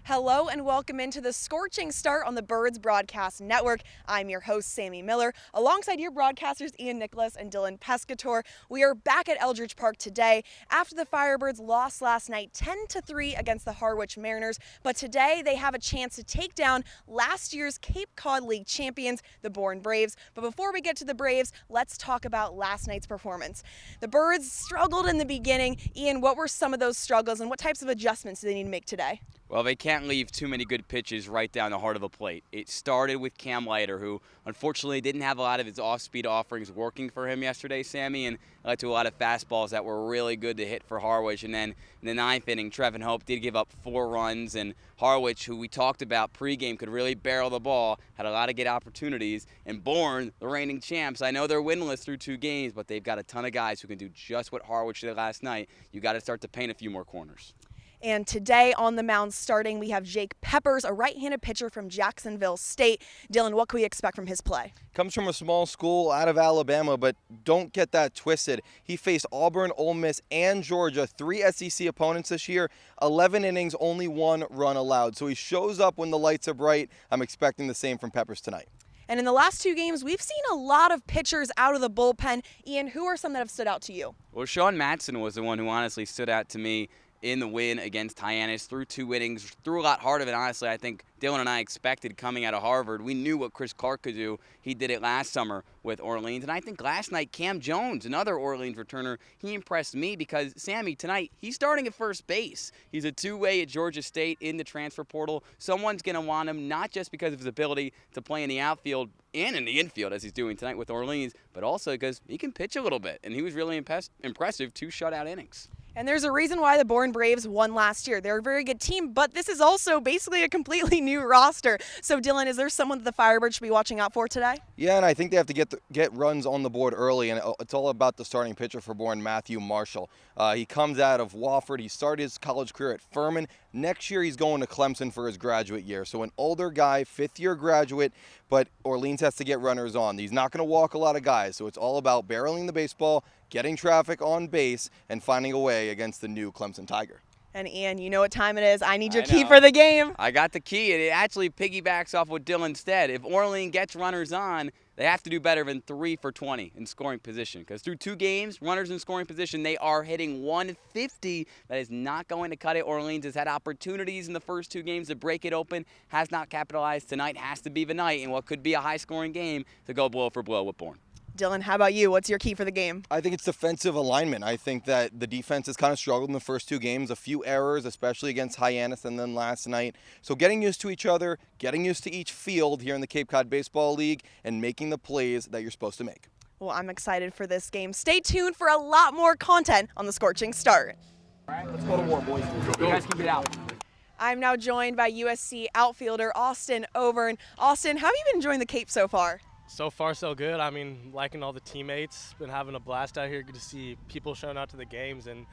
Hello and welcome into the Scorching start on the Birds Broadcast Network. I'm your host, Sammy Miller, alongside your broadcasters, Ian Nicholas and Dylan Pescatore. We are back at Eldridge Park today after the Firebirds lost last night 10-3 against the Harwich Mariners, but today they have a chance to take down last year's Cape Cod League champions, the Bourne Braves. But before we get to the Braves, let's talk about last night's performance. The Birds struggled in the beginning. Ian, what were some of those struggles and what types of adjustments do they need to make today? Well, they can't leave too many good pitches right down the heart of the plate. It started with Cam Leiter, who unfortunately didn't have a lot of his off-speed offerings working for him yesterday, Sammy, and led to a lot of fastballs that were really good to hit for Harwich. And then in the ninth inning, Trevin Hope did give up 4 runs, and Harwich, who we talked about pregame, could really barrel the ball, had a lot of good opportunities. And Bourne, the reigning champs, I know they're winless through 2 games, but they've got a ton of guys who can do just what Harwich did last night. You got to start to paint a few more corners. And today on the mound starting, we have Jake Peppers, a right-handed pitcher from Jacksonville State. Dylan, what can we expect from his play? Comes from a small school out of Alabama, but don't get that twisted. He faced Auburn, Ole Miss, and Georgia, 3 SEC opponents this year, 11 innings, only 1 run allowed. So he shows up when the lights are bright. I'm expecting the same from Peppers tonight. And in the last 2 games, we've seen a lot of pitchers out of the bullpen. Ian, who are some that have stood out to you? Well, Sean Matson was the one who honestly stood out to me in the win against Hyannis, threw 2 innings, threw a lot harder than honestly I think Dylan and I expected coming out of Harvard. We knew what Chris Clark could do. He did it last summer with Orleans. And I think last night Cam Jones, another Orleans returner, he impressed me because, Sammy, tonight he's starting at first base. He's a 2-way at Georgia State in the transfer portal. Someone's going to want him not just because of his ability to play in the outfield and in the infield as he's doing tonight with Orleans, but also because he can pitch a little bit. And he was really impressive, 2 shutout innings. And there's a reason why the Bourne Braves won last year. They're a very good team, but this is also basically a completely new roster. So, Dylan, is there someone that the Firebirds should be watching out for today? Yeah, and I think they have to get runs on the board early, and it's all about the starting pitcher for Bourne, Matthew Marshall. He comes out of Wofford. He started his college career at Furman. Next year, he's going to Clemson for his graduate year. So an older guy, 5th-year graduate, but Orleans has to get runners on. He's not going to walk a lot of guys, so it's all about barreling the baseball, getting traffic on base, and finding a way against the new Clemson Tiger. And Ian, you know what time it is. I need your key for the game. I got the key, and it actually piggybacks off what Dylan said. If Orleans gets runners on, they have to do better than 3 for 20 in scoring position. Because through 2 games, runners in scoring position, they are hitting 150. That is not going to cut it. Orleans has had opportunities in the first 2 games to break it open, has not capitalized. Tonight has to be the night in what could be a high-scoring game to go blow for blow with Bourne. Dylan, how about you? What's your key for the game? I think it's defensive alignment. I think that the defense has kind of struggled in the first 2 games, a few errors, especially against Hyannis and then last night. So getting used to each other, getting used to each field here in the Cape Cod Baseball League, and making the plays that you're supposed to make. Well, I'm excited for this game. Stay tuned for a lot more content on the Scorching Start. All right, let's go to war, boys. You guys keep it out. I'm now joined by USC outfielder Austin Overn. Austin, how have you been enjoying the Cape so far? So far, so good. I mean, liking all the teammates. Been having a blast out here. Good to see people showing out to the games, and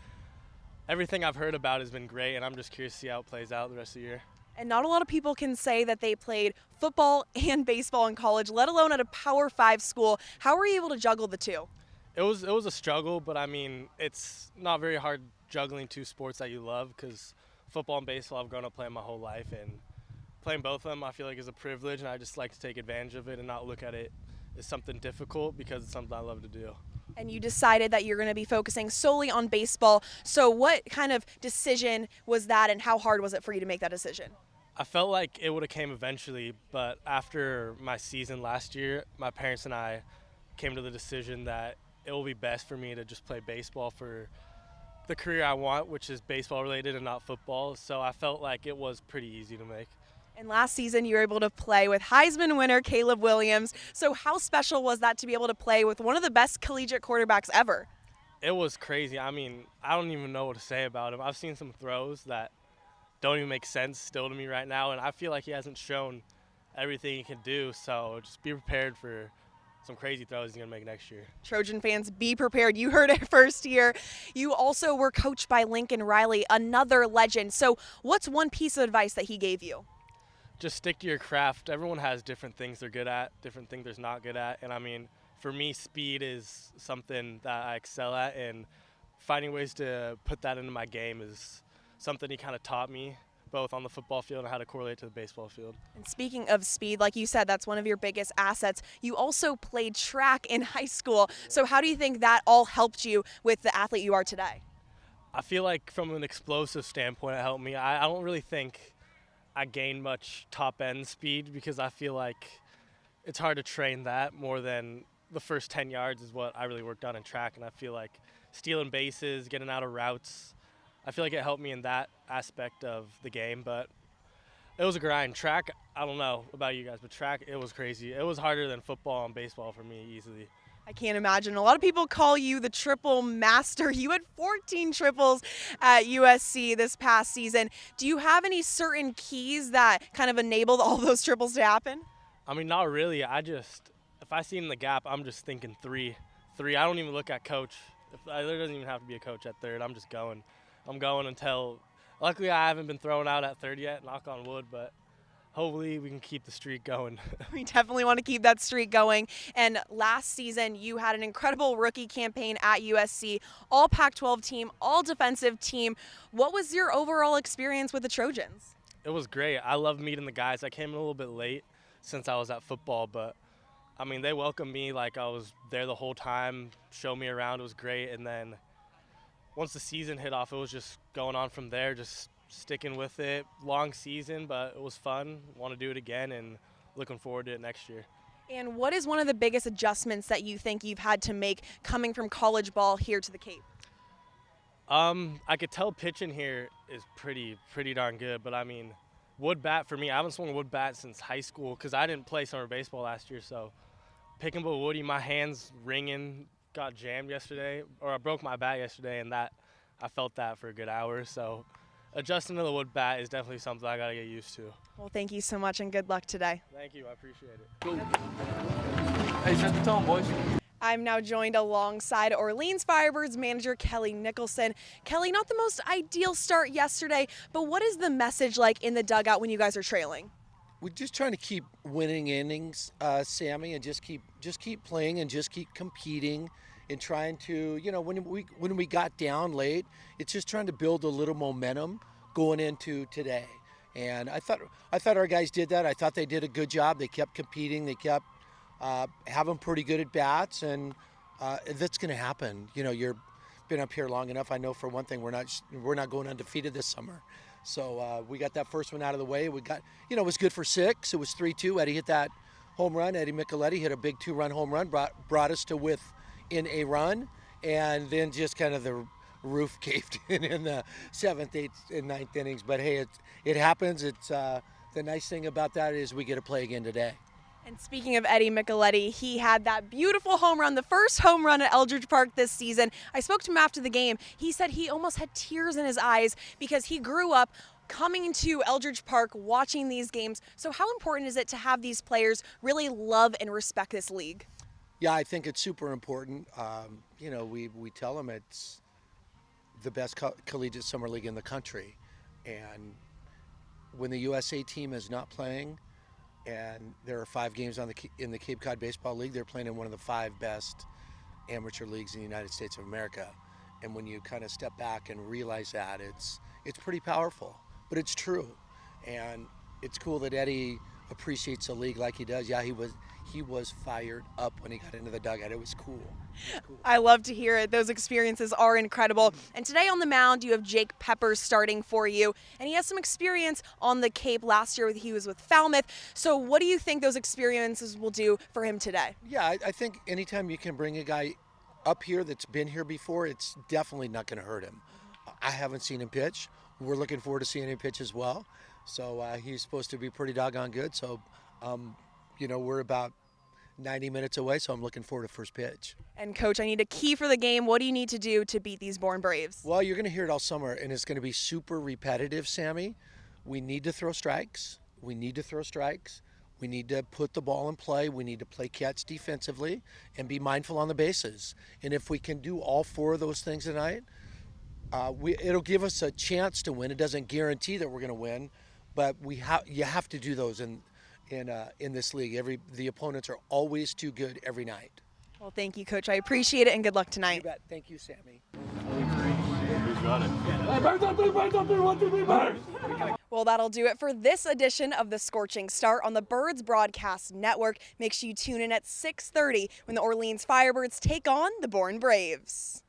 everything I've heard about has been great, and I'm just curious to see how it plays out the rest of the year. And not a lot of people can say that they played football and baseball in college, let alone at a Power 5 school. How were you able to juggle the 2? It was a struggle, but I mean, it's not very hard juggling 2 sports that you love, because football and baseball I've grown up playing my whole life, and playing both of them I feel like is a privilege, and I just like to take advantage of it and not look at it as something difficult because it's something I love to do. And you decided that you're going to be focusing solely on baseball. So what kind of decision was that, and how hard was it for you to make that decision? I felt like it would have came eventually, but after my season last year, my parents and I came to the decision that it will be best for me to just play baseball for the career I want, which is baseball related and not football. So I felt like it was pretty easy to make. And last season, you were able to play with Heisman winner Caleb Williams. So how special was that to be able to play with one of the best collegiate quarterbacks ever? It was crazy. I mean, I don't even know what to say about him. I've seen some throws that don't even make sense still to me right now, and I feel like he hasn't shown everything he can do. So just be prepared for some crazy throws he's going to make next year. Trojan fans, be prepared. You heard it first here. You also were coached by Lincoln Riley, another legend. So what's one piece of advice that he gave you? Just stick to your craft. Everyone has different things they're good at, different things they're not good at. And I mean, for me, speed is something that I excel at, and finding ways to put that into my game is something he kind of taught me. both on the football field and how to correlate to the baseball field. And speaking of speed, like you said, that's one of your biggest assets. You also played track in high school. So how do you think that all helped you with the athlete you are today? I feel like from an explosive standpoint, it helped me. I don't really think I gained much top-end speed because I feel like it's hard to train that more than the first 10 yards is what I really worked on in track. And I feel like stealing bases, getting out of routes, I feel like it helped me in that aspect of the game. But it was a grind. Track, I don't know about you guys, but track, it was crazy. It was harder than football and baseball for me easily. I can't imagine. A lot of people call you the triple master. You had 14 triples at USC this past season. Do you have any certain keys that kind of enabled all those triples to happen? I mean, not really. If I see in the gap, I'm just thinking three. I don't even look at coach. There doesn't even have to be a coach at third. I'm just going. I'm going until, luckily I haven't been thrown out at third yet, knock on wood, but hopefully we can keep the streak going. We definitely want to keep that streak going. And last season, you had an incredible rookie campaign at USC, all Pac-12 team, all defensive team. What was your overall experience with the Trojans? It was great. I loved meeting the guys. I came in a little bit late since I was at football, but I mean, they welcomed me like I was there the whole time, showed me around. It was great. And then once the season hit off, it was just going on from there, just sticking with it. Long season, but it was fun. Want to do it again and looking forward to it next year. And what is one of the biggest adjustments that you think you've had to make coming from college ball here to the Cape? I could tell pitching here is pretty darn good, but I mean, wood bat for me, I haven't swung a wood bat since high school because I didn't play summer baseball last year, so picking up a woody, my hands ringing, got jammed yesterday, or I broke my bat yesterday, and that I felt that for a good hour. So adjusting to the wood bat is definitely something I gotta get used to. Well, thank you so much and good luck today. Thank you, I appreciate it. Hey, set the tone, boys. I'm now joined alongside Orleans Firebirds manager Kelly Nicholson. Kelly, not the most ideal start yesterday, but what is the message like in the dugout when you guys are trailing? We're just trying to keep winning innings, Sammy, and just keep playing and just keep competing and trying to, when we got down late, it's just trying to build a little momentum going into today. And I thought our guys did that. I thought they did a good job. They kept competing. They kept having pretty good at bats, and that's going to happen. You've been up here long enough. I know for one thing, we're not going undefeated this summer. So we got that first one out of the way. We got, it was good for 6. It was 3-2. Eddie hit that home run. Eddie Micheletti hit a big 2-run home run, brought us to within a run, and then just kind of the roof caved in the 7th, 8th, and 9th innings. But hey, it happens. It's the nice thing about that is we get to play again today. And speaking of Eddie Micheletti, he had that beautiful home run, the first home run at Eldridge Park this season. I spoke to him after the game. He said he almost had tears in his eyes because he grew up coming to Eldridge Park, watching these games. So how important is it to have these players really love and respect this league? Yeah, I think it's super important. We tell them it's the best collegiate summer league in the country. And when the USA team is not playing, and there are 5 games in the Cape Cod Baseball League, they're playing in one of the 5 best amateur leagues in the United States of America. And when you kind of step back and realize that, it's pretty powerful, but it's true. And it's cool that Eddie appreciates the league like he does. Yeah, he was fired up when he got into the dugout. It was cool. I love to hear it. Those experiences are incredible. And today on the mound, you have Jake Peppers starting for you. And he has some experience on the Cape. Last year, he was with Falmouth. So what do you think those experiences will do for him today? Yeah, I think anytime you can bring a guy up here that's been here before, it's definitely not going to hurt him. I haven't seen him pitch. We're looking forward to seeing him pitch as well. So he's supposed to be pretty doggone good. So, we're about 90 minutes away, so I'm looking forward to first pitch. And Coach, I need a key for the game. What do you need to do to beat these Bourne Braves? Well, you're going to hear it all summer, and it's going to be super repetitive, Sammy. We need to throw strikes. We need to put the ball in play. We need to play catch defensively and be mindful on the bases. And if we can do all 4 of those things tonight, it'll give us a chance to win. It doesn't guarantee that we're going to win, but you have to do those in this league. The opponents are always too good every night. Well, thank you, Coach. I appreciate it, and good luck tonight. You bet. Thank you, Sammy. Who's got it? Well, that'll do it for this edition of the Scorching Start on the Birds Broadcast Network. Make sure you tune in at 6:30 when the Orleans Firebirds take on the Bourne Braves.